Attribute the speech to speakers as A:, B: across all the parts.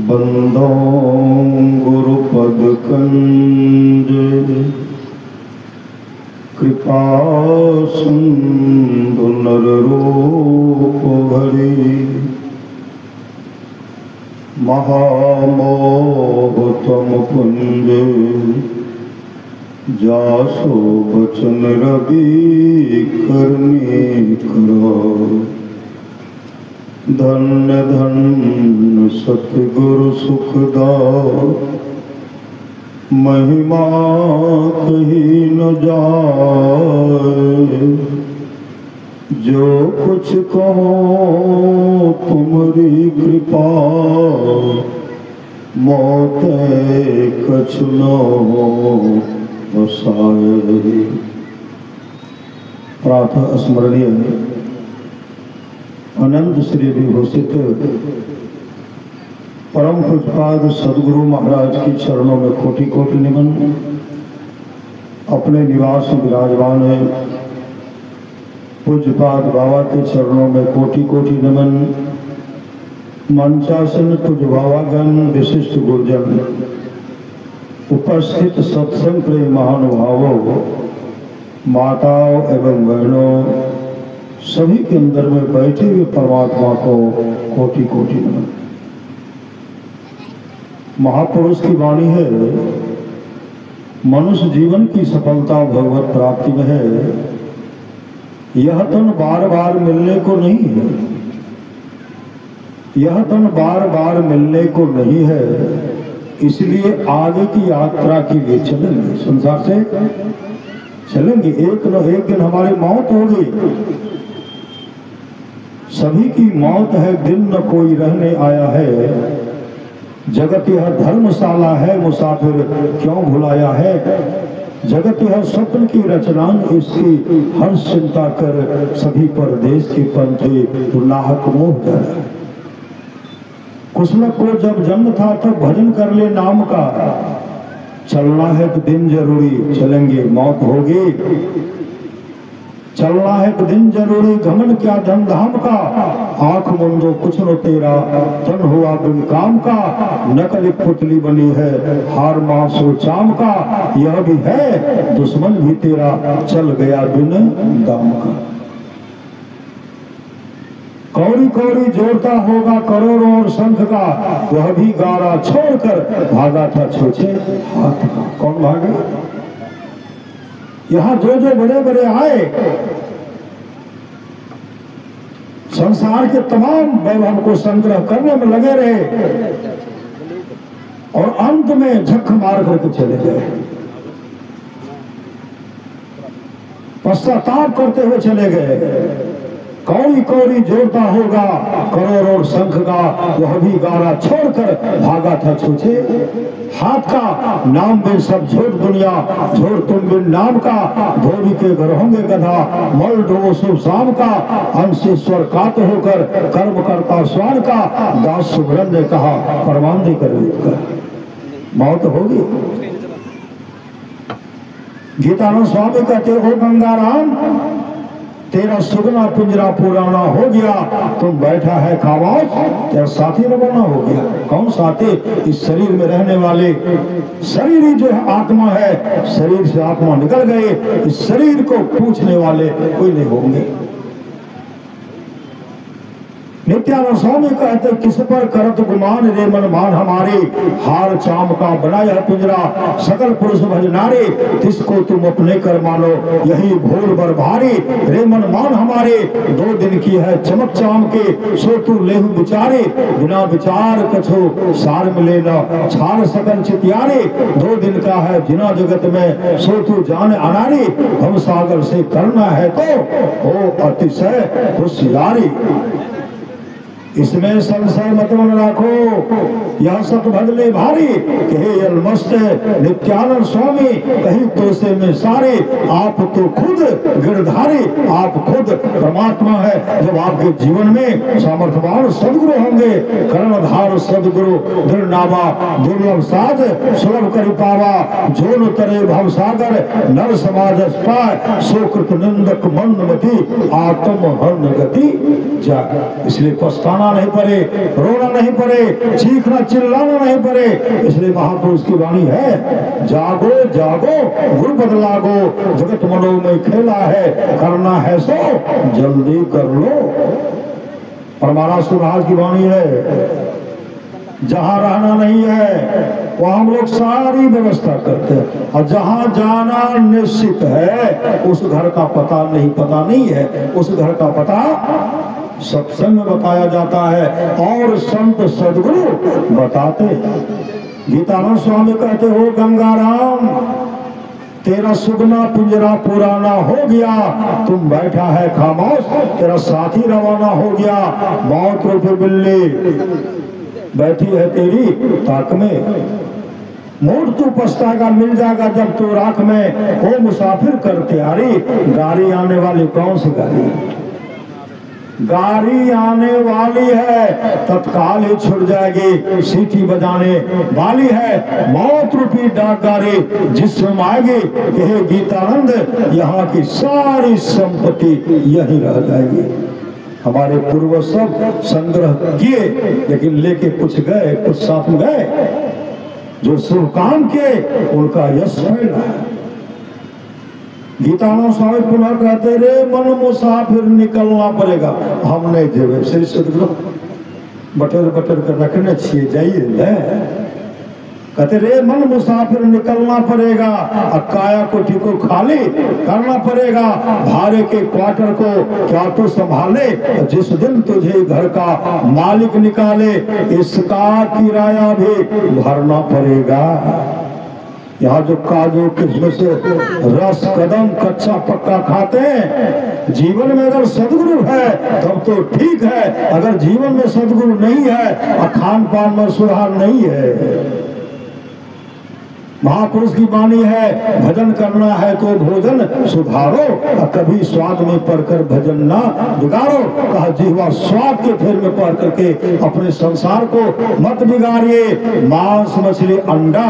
A: बंदो गुरुपद कंज कृपा सिंधु नर रूप हरि महामोह तम कुंज जासो बचन रवि करनी करो धन्य धन्य सतगुरु सुखदाओ महिमा कही न जाए जो कुछ कहो तुम्हारी कृपा मौत कछ न बसाए। प्रातः स्मरणीय अनंत श्री विभूषित परम पूज्यपाद सदगुरु महाराज की चरणों में कोटि कोटि नमन। अपने निवास में विराजमान है पूज्यपाद बाबा के चरणों में कोटि कोटि नमन। मंचासन पूज्य बाबागण, विशिष्ट गुरुजन, उपस्थित सत्संग प्रिय महानुभावों, माताओं एवं बहनों, सभी के अंदर में बैठे हुए परमात्मा को कोटि कोटि नमन। महापुरुष की वाणी है, मनुष्य जीवन की सफलता भगवत प्राप्ति में है। यह तन बार बार मिलने को नहीं है, यह तन बार बार मिलने को नहीं है, इसलिए आगे की यात्रा के लिए चलेंगे, संसार से चलेंगे। एक न एक दिन हमारी मौत होगी, सभी की मौत है, दिन न कोई रहने आया है। जगत यह धर्मशाला है, मुसाफिर क्यों भुलाया है। जगत यह स्वप्न की रचना, इसकी हर चिंता कर सभी परदेश के पंथे तो नाहक मोह जाए। कुसुम को जब जन्म था तब भजन कर ले नाम का, चलना है तो दिन जरूरी, चलेंगे मौत होगी। चलना है तो दिन जरूरी, गमन क्या धन धाम का। आंख मुंदो कुछ न तेरा, तन हुआ बिन काम का। नकली पुतली बनी है, हार मासो चाम का। यह भी है दुश्मन भी तेरा, चल गया बिन दाम का। कौड़ी कौड़ी जोड़ता होगा करोड़ों और शंख का, वह भी गारा छोड़कर भागा था छोछे हाथ का। कौन भागे? यहाँ जो जो बड़े बड़े आए, संसार के तमाम वैभव को संग्रह करने में लगे रहे और अंत में झक मार करके चले गए, पश्चाताप करते हुए चले गए। कौड़ी कौड़ी जोड़ता होगा करोड़ और शंख का, वह भी गारा छोड़कर भागा था छूछे हाथ का। नाम में सब झोट दुनिया, झोट तुम बिन नाम का। धोबी के घर होंगे गधा, मल ढो शुभ शाम का। अंशेश्वर कात होकर कर्म करता स्वान का। दास सुब्रन ने कहा परमानंद कर मौत होगी। गीतानंद स्वामी कहते हो गंगाराम, तेरा सुगना पिंजरा पुराना हो गया, तुम बैठा है खामोश, तेरा साथी रवाना हो गया। कौन साथी? इस शरीर में रहने वाले। शरीर ही जो है आत्मा है, शरीर से आत्मा निकल गए, इस शरीर को पूछने वाले कोई नहीं होंगे। नित्यानंद स्वामी कहते किस पर करत गुमान रे मन मान हमारे। हार चाम का बनाया पिंजरा, सकल पुरुष भज नारे। तिसको तुम अपने कर मानो, यही भोर बर भारी। रे मन मान हमारे, 2 दिन की है चमक चाम के। सो तू लेहु विचारे, बिना विचार कछो सार मिले न छार सकल चितियारे। 2 दिन का है जिना जगत में, सो तू जान अनारी। हम सागर से करना है तो हो अतिशय होशियारी। इसमें संशय मत मन राखो। यह सत भजले भारी कहे अलमस्त नित्यानंद स्वामी कहीं तो से में सारे। आप तो खुद गिरधारी, आप खुद परमात्मा है। जब आपके जीवन में सामर्थ्यवान सदगुरु होंगे, कर्णधार सदगुरु दृढ़ नावा दुर्लभ साध सुलभ कर पावा। जो न तरे भव सागर नर समाज पाए, सोकृत निंदक मंदमती आत्म हन गति जा। इसलिए पछताना नहीं पड़े, रोना नहीं पड़े, चीखना चिल्लाना नहीं पड़े। इसलिए महापुरुष की वाणी है, जागो जागो गुरु बदलागो, जगत मनो में खेला है, करना है सो जल्दी कर लो। परमारा सुरहाज की वाणी है, जहां रहना नहीं है वहां हम लोग सारी व्यवस्था करते हैं, और जहां जाना निश्चित है उस घर का पता नहीं है। उस घर का पता सत्संग में बताया जाता है और संत सदगुरु बताते हैं। गीतानंद स्वामी कहते हो, गंगाराम तेरा सुगना पिंजरा पुराना हो गया, तुम बैठा है खामोश, तेरा साथी रवाना हो गया। मौत रूपी बिल्ली बैठी है तेरी ताक में, मोड़ तू पछताएगा मिल जाएगा जब तू राख में। ओ मुसाफिर कर तैयारी, गाड़ी आने वाली कौन सी गाड़ी? गाड़ी आने वाली है, तत्काल ही छुट जाएगी, सीटी बजाने वाली है। मौत रूपी डाक गाड़ी जिसमें आएगी, यह गीतानंद यहाँ की सारी संपत्ति यही रह जाएगी। हमारे पूर्वज सब संग्रह किए, लेकिन लेके कुछ गए, कुछ साथ में गए। जो शुभ काम किए उनका यश फैला। गीतानंद स्वामी पुनः कहते रे मन मुसाफिर निकलना पड़ेगा, हम नहीं देवे। श्री सदगुरु बटर बटर कर रखने छिए जाइए। कहते रे मन मुसाफिर निकलना पड़ेगा, काया कोठी को खाली करना पड़ेगा। भाड़े के क्वार्टर को क्या तू संभाले, जिस दिन तुझे घर का मालिक निकाले, इसका किराया भी भरना पड़ेगा। यहाँ जो काजू किस्म से रस कदम कच्चा पक्का खाते हैं, जीवन में अगर सदगुरु है तब तो ठीक है। अगर जीवन में सदगुरु नहीं है और खान पान में सुधार नहीं है, महापुरुष की वाणी है, भजन करना है तो भोजन सुधारो, कभी स्वाद में पढ़कर भजन ना बिगाड़ो। कहा जिह्वा स्वाद के फेर में पढ़ करके अपने संसार को मत बिगाड़िए। मांस मछली अंडा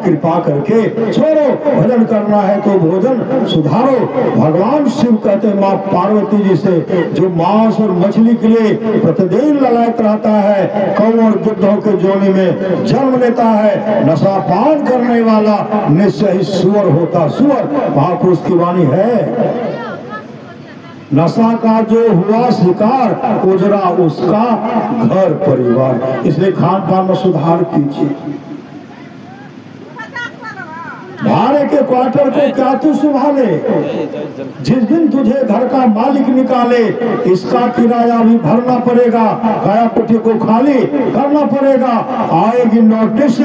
A: कृपा करके छोड़ो, भजन करना है तो भोजन सुधारो। भगवान शिव कहते हैं माँ पार्वती जी से, जो मांस और मछली के लिए प्रतिदिन ललायत रहता है, कौ और गिद्धों के जोनी में जन्म लेता है, नशा पान करने वाला निश्चय ही सुअर होता सुअर। महापुरुष की वाणी है, नशा का जो हुआ शिकार, उजरा उसका घर परिवार। इसलिए खान पान में सुधार कीजिए। भाड़े के क्वार्टर को क्या तू संभाले, जिस दिन तुझे घर का मालिक निकाले, इसका किराया भी भरना पड़ेगा। काया कुटी को खाली करना पड़ेगा। आएगी नोटिस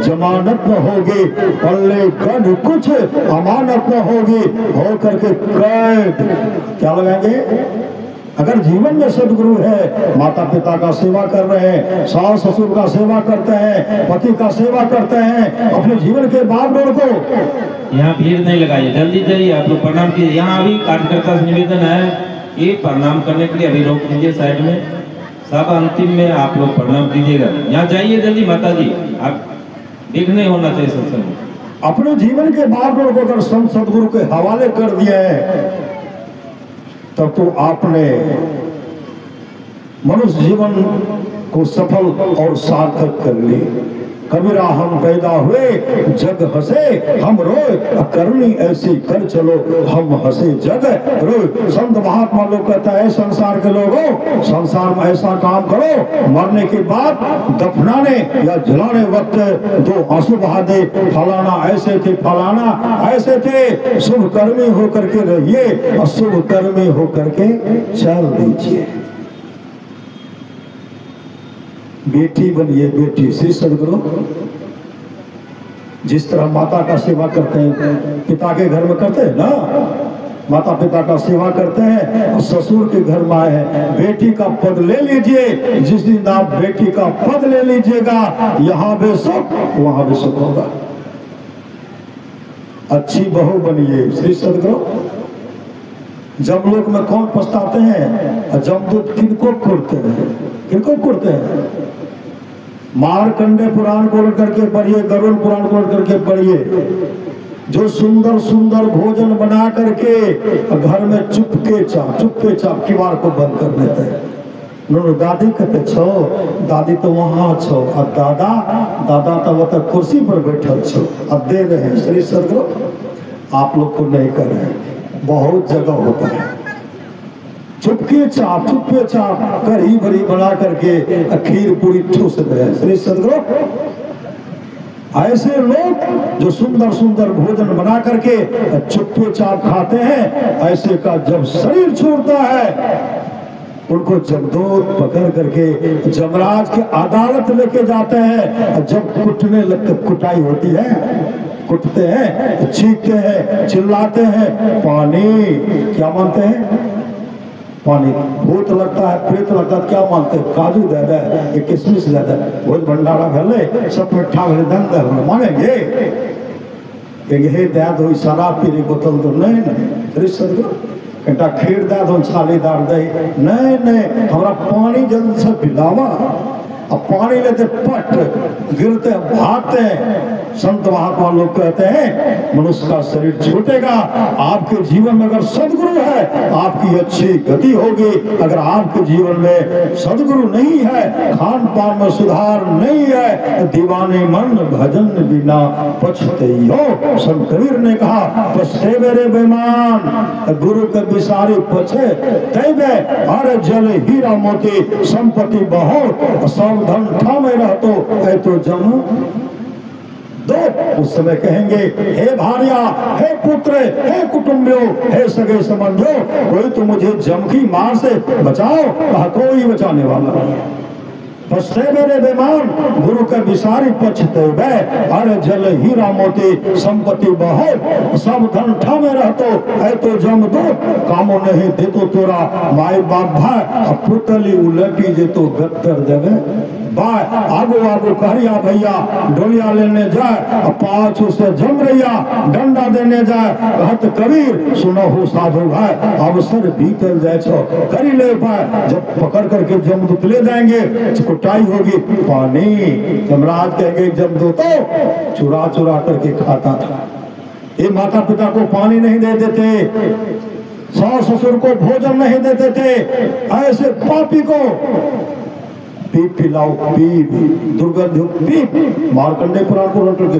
A: जमानत न होगी, पल्ले गढ़ कुछ अमानत न होगी, हो करके कैद क्या लगाएंगे। अगर जीवन में सदगुरु है, माता पिता का सेवा कर रहे हैं, सास ससुर का सेवा करते हैं, पति का सेवा करते हैं, अपने जीवन के बाप डोर को।
B: यहाँ भीड़ नहीं लगाइए, जल्दी जाइए आप लोग प्रणाम कीजिए। यहाँ अभी कार्यकर्ता से निवेदन है कि प्रणाम करने के लिए अभी रोक दीजिए साइड में, सब अंतिम में आप लोग प्रणाम कीजिएगा। यहाँ जाइए जल्दी माता जी, आप देख नहीं होना चाहिए सत्संग।
A: अपने जीवन के बाप डोर को अगर संत सदगुरु के हवाले कर दिए हैं, तब तो आपने मनुष्य जीवन को सफल और सार्थक कर ली। कबीरा हम पैदा हुए जग हंसे हम रोए, करनी ऐसी कर चलो हम हंसे जग रोए। संत महात्मा लोग कहता है संसार के लोगों, संसार में ऐसा काम करो, मरने के बाद दफनाने या जलाने वक्त दो आंसू बहा दे, फलाना ऐसे थे फलाना ऐसे थे। शुभ कर्मी होकर के रहिए, अशुभ कर्मी होकर के चल दीजिए। बेटी बनिए बेटी। श्री सदगुरु जिस तरह माता का सेवा करते हैं, पिता के घर में करते हैं ना, माता पिता का सेवा करते हैं और ससुर के घर में आए हैं। बेटी का पद ले लीजिए, जिस दिन आप बेटी का पद ले लीजिएगा, यहाँ भी सुख वहां भी सुख होगा। अच्छी बहू बनिए। श्री सदगुरु। जमलोक में कौन पछताते हैं? जमदूत किनको कुड़ते हैं? किनको कुड़ते हैं? मारकंडे पुराण को करके पढ़िए, गरुड़ पुराण को करके पढ़िए, जो सुंदर सुंदर भोजन बना करके घर में चुपके चाप किवाड़ को बंद कर देते हैं। नो दादी कहते छो, दादी तो वहां छो, और दादा तो वो तक कुर्सी पर बैठल छो, अब दे रहे हैं। श्री सदगुरु। आप लोग को नहीं कर रहे, बहुत जगह होता है चुपके चाप कढ़ी भरी बना करके खीर पूरी ठूस रहे। श्री सदगुरु। ऐसे लोग जो सुंदर सुंदर भोजन बना करके चुपके चाप खाते हैं, ऐसे का जब शरीर छोड़ता है, उनको जमदूत पकड़ करके जमराज के अदालत लेके जाते हैं। जब कुटने लगते, कुटाई होती है, कुटते हैं, चीखते हैं, चिल्लाते हैं, पानी क्या मानते हैं? पानी। भूत लगता है, प्रेत लगता है, क्या मानते हैं? काजू दे दे, किशमिश दे दे, भूत भंडारा भले सब मिठा भले दन दे, मानेंगे? हे दे दो शराब पी बोतल तो नहीं। सदगुरु। घंटा खीर दे दो, छालीदार दे, नहीं, हमारा पानी जल्दी से पिलावा। अब पानी लेते पट गिरते भागते हैं। संत महात्मा लोग कहते हैं मनुष्य का शरीर छूटेगा, आपके जीवन में अगर सदगुरु है आपकी अच्छी गति होगी। अगर आपके जीवन में सदगुरु नहीं है, खान पान में सुधार नहीं है, दीवाने मन भजन बिना पछतेयो। संत कबीर ने कहा पछते मेरे बेमान, गुरु के बिसारी पछे तैबे, हर जल हीरा मोती संपत्ति बहुत, सब धन ठामे रहतो है तो जम दो। उस समय कहेंगे हे भार्या, हे पुत्र, हे कुटुंबियों, हे सगे संबंधियों, कोई तो मुझे जम की मार से बचाओ। कहा कोई बचाने वाला नहीं। पछते मेरे बेमान, गुरु के बिसारी पछते बे, अरे जल हीरा मोती संपत्ति बहुत, सब धन ठामे रहतो है तो जम दो। कामो नहीं दे तो तोरा माई बाप भाई, पुतली उलटी जे तो गत्तर देवे बाय। आगो कहरिया भैया डोलिया लेने जाए, पाछू से जम रैया डंडा देने जाए। कहत कबीर सुनो हो साधु भाई, अवसर बीतल जाए छो करी ले पाए। जब पकड़ करके जमदूत ले जाएंगे, कुटाई होगी, पानी। जमराज कहेंगे जमदूत तो चुरा करके खाता था। ये माता पिता को पानी नहीं दे देते, सास ससुर को भोजन नहीं देते थे, ऐसे पापी को पी पिलाओ, पी दुर्गंध पी। मारकंडे पुराण को रट के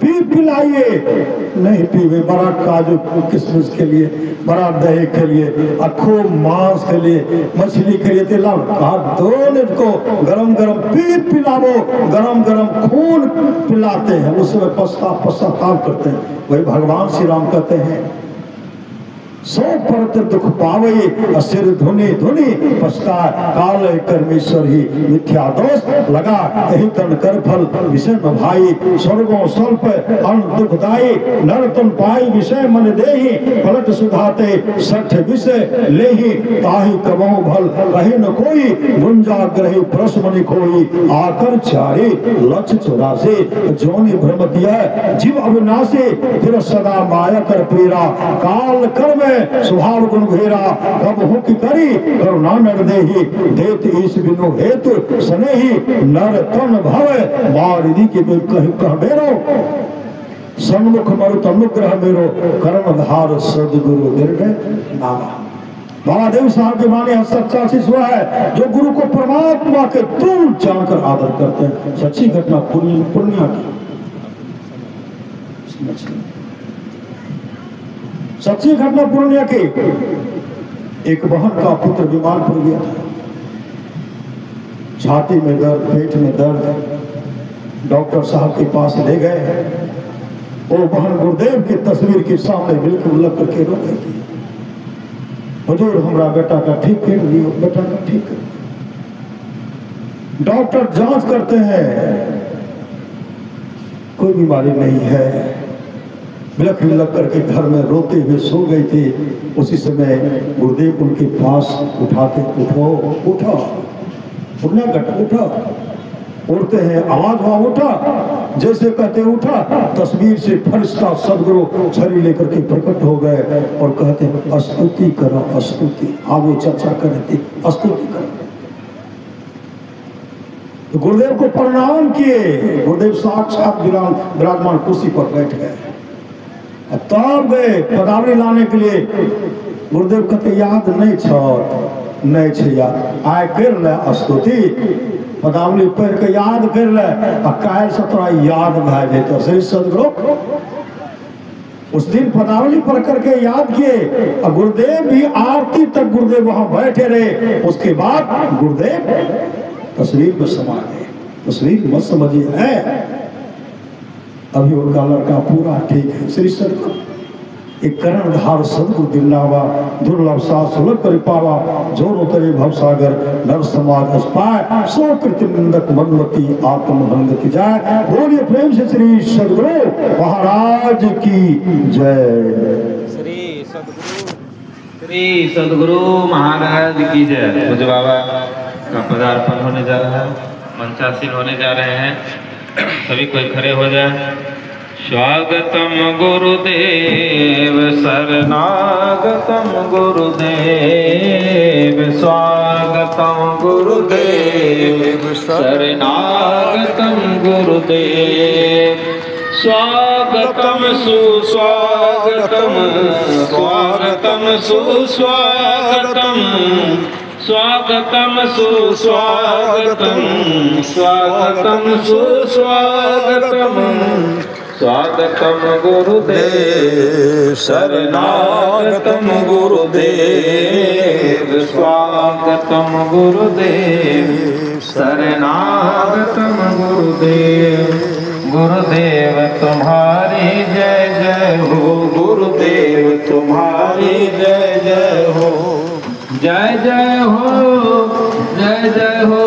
A: पी पिलाइए, नहीं पीवे। बड़ा काजू किशमिश के लिए, बड़ा दही के लिए, अखो मांस के लिए, मछली के लिए तेला दोनों को गरम पी पिलावो। गरम खून पिलाते हैं, उसमें पश्चाताप करते हैं। वही भगवान श्री राम कहते हैं सो परत दुख पावे, सिर धुनी पछता काल कर्मेश्वर ही मिथ्या दोष लगा। यही तन कर फल विषय भाई, स्वर्गों स्वल्प अन्न दुखदाई, नर तन पाई विषय मन देही, पलट सुधाते सठ विषय लेही, ताही कबहु भल कही न कोई, गुंजा ग्रही प्रश्न खोई, आकर चारे लक्ष्य चौरासे, जोनि भ्रमतिया जीव अविनाशी, फिर सदा माया कर पीरा, काल कर्म स्वभाव गुण घेरा, कब हो की करी करुणा नर देही, देत ईश बिनु हेतु स्नेही, नर तन भव बारिदी के कह बेरो, सन्मुख मरुत अनुग्रह मेरो, कर्म धार सदगुरु दीर्घ नामा। बाबा देव साहब के माने सच्चा शिष्य है जो गुरु को परमात्मा के तुल जानकर आदर करते हैं। सच्ची घटना पूर्णिया की, सच्ची घटना पूर्णिया की। एक बहन का पुत्र बीमार पड़ गया था, छाती में दर्द, पेट में दर्द। डॉक्टर साहब के पास ले गए। वो बहन गुरुदेव की तस्वीर के सामने बिल्कुल लग करके रो गई थी। हुजूर हमारा बेटा का ठीक कर दियो, बेटा का ठीक कर। डॉक्टर जांच करते हैं, कोई बीमारी नहीं है। बिलख बिलख करके घर में रोते हुए सो गए थे। उसी समय गुरुदेव उनके पास उठाते, उठो उठो, उठना गट उठो, उठते हैं, आवाज वहां उठा, जैसे कहते उठा, तस्वीर से फरिश्ता सदगुरु छड़ी लेकर के प्रकट हो गए और कहते हैं स्तुति करो, स्तुति। आगे चर्चा करें थे, स्तुति करो। तो गुरुदेव को प्रणाम किए। गुरुदेव साक्षात विराजमान कुर्सी पर बैठ गए। तब गए पदावली लाने के लिए। गुरुदेव कहते याद नहीं छ, नहीं छे याद, आय कर ले स्तुति, पदावली पढ़ के याद कर ले, काल से तोरा याद भए जेतो। श्री सदगुरु उस दिन पदावली पढ़ करके याद किए और गुरुदेव भी आरती तक गुरुदेव वहां बैठे रहे। उसके बाद गुरुदेव तस्वीर में समा गए। तस्वीर मत समझिए है, अभी उनका लड़का पूरा ठीक है। श्री सदगुरु एक करण धार सदगुरु दिलावा, दुर्लभ सा सुलभ कर पावा, जोर उतरे भव सागर नर समाज अस्पाय, सो कृति निंदक मनमति आत्म भंग की जाए। बोलिए प्रेम से श्री सदगुरु महाराज की जय।
B: श्री सदगुरु महाराज की जय। पूज्य बाबा का पदार्पण होने जा रहा है, मंचासीन होने जा रहे हैं। सभी कोई खड़े हो जाए। स्वागतम गुरुदेव शरणागतम गुरुदेव, स्वागतम गुरुदेव शरणागतम गुरुदेव, स्वागतम सुस्वागतम, स्वागतम सुस्वागतम, स्वागतम सुस्वागतम, स्वागतम सुस्वागतम, स्वागतम गुरुदेव शरणागतम गुरुदेव, स्वागतम गुरुदेव शरणागतम गुरुदेव। गुरुदेव तुम्हारी जय जय हो, गुरुदेव तुम्हारी जय जय हो, जय जय हो, जय जय हो,